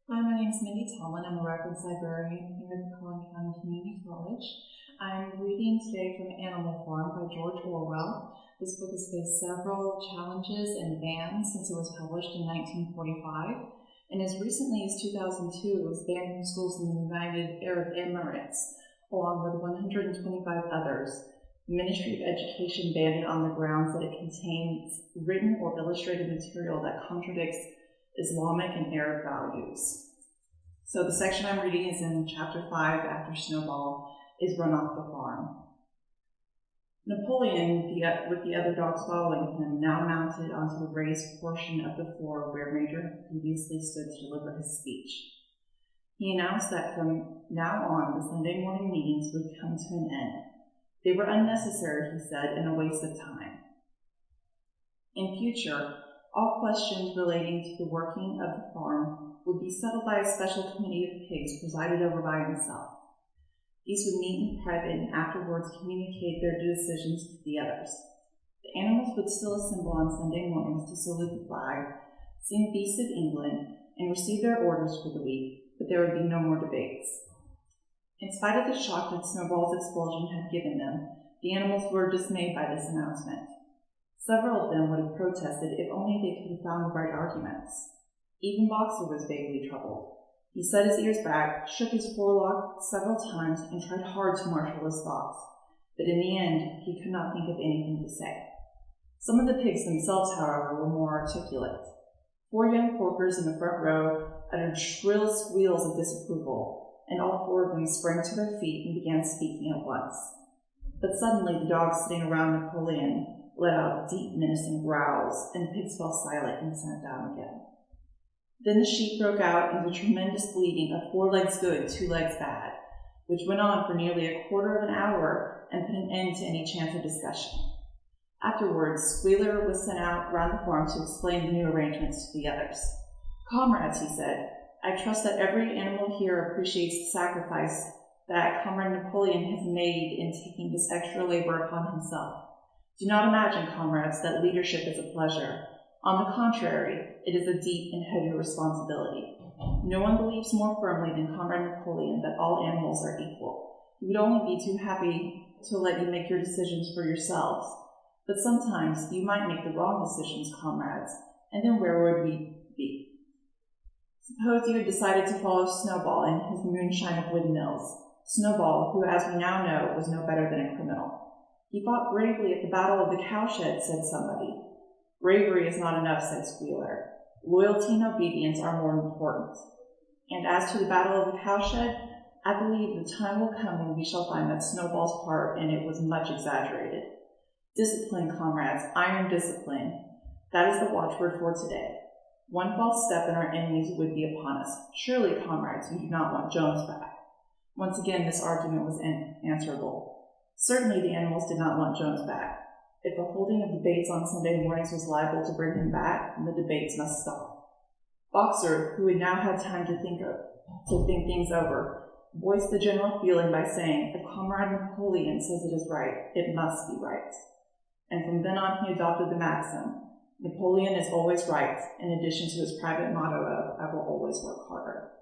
Hi, my name is Mindy Collin. I'm a reference librarian here at the Collin County Community College. I'm reading today from Animal Farm by George Orwell. This book has faced several challenges and bans since it was published in 1945, and as recently as 2002, it was banned from schools in the United Arab Emirates, along with 125 others. The Ministry of Education banned it on the grounds that it contains written or illustrated material that contradicts Islamic and Arab values. So the section I'm reading is in chapter 5 after Snowball is run off the farm. Napoleon, with the other dogs following him, now mounted onto the raised portion of the floor where Major previously stood to deliver his speech. He announced that from now on, the Sunday morning meetings would come to an end. They were unnecessary, he said, and a waste of time. In future, all questions relating to the working of the farm would be settled by a special committee of pigs presided over by himself. These would meet in private and afterwards communicate their decisions to the others. The animals would still assemble on Sunday mornings to salute the flag, sing Beasts of England, and receive their orders for the week, but there would be no more debates. In spite of the shock that Snowball's expulsion had given them, the animals were dismayed by this announcement. Several of them would have protested if only they could have found the right arguments. Even Boxer was vaguely troubled. He set his ears back, shook his forelock several times, and tried hard to marshal his thoughts. But in the end, he could not think of anything to say. Some of the pigs themselves, however, were more articulate. 4 young porkers in the front row uttered shrill squeals of disapproval, and all 4 of them sprang to their feet and began speaking at once. But suddenly the dogs sitting around Napoleon let out deep, menacing growls, and the pigs fell silent and sat down again. Then the sheep broke out into tremendous bleating of 4 legs good, 2 legs bad, which went on for nearly a quarter of an hour and put an end to any chance of discussion. Afterwards, Squealer was sent out round the farm to explain the new arrangements to the others. "Comrades," he said, "I trust that every animal here appreciates the sacrifice that Comrade Napoleon has made in taking this extra labor upon himself. Do not imagine, comrades, that leadership is a pleasure. On the contrary, it is a deep and heavy responsibility. No one believes more firmly than Comrade Napoleon that all animals are equal. He would only be too happy to let you make your decisions for yourselves. But sometimes you might make the wrong decisions, comrades, and then where would we be? Suppose you had decided to follow Snowball in his moonshine of windmills. Snowball, who, as we now know, was no better than a criminal. He fought bravely at the Battle of the Cowshed, said somebody. Bravery is not enough, said Squealer. Loyalty and obedience are more important. And as to the Battle of the Cowshed, I believe the time will come when we shall find that Snowball's part in it was much exaggerated. Discipline, comrades, iron discipline. That is the watchword for today. One false step and our enemies would be upon us. Surely, comrades, you do not want Jones back." Once again, this argument was unanswerable. Certainly the animals did not want Jones back. If the holding of debates on Sunday mornings was liable to bring him back, then the debates must stop. Boxer, who had now had time to think things over, voiced the general feeling by saying, "If Comrade Napoleon says it is right, it must be right." And from then on he adopted the maxim, "Napoleon is always right," in addition to his private motto of, "I will always work harder."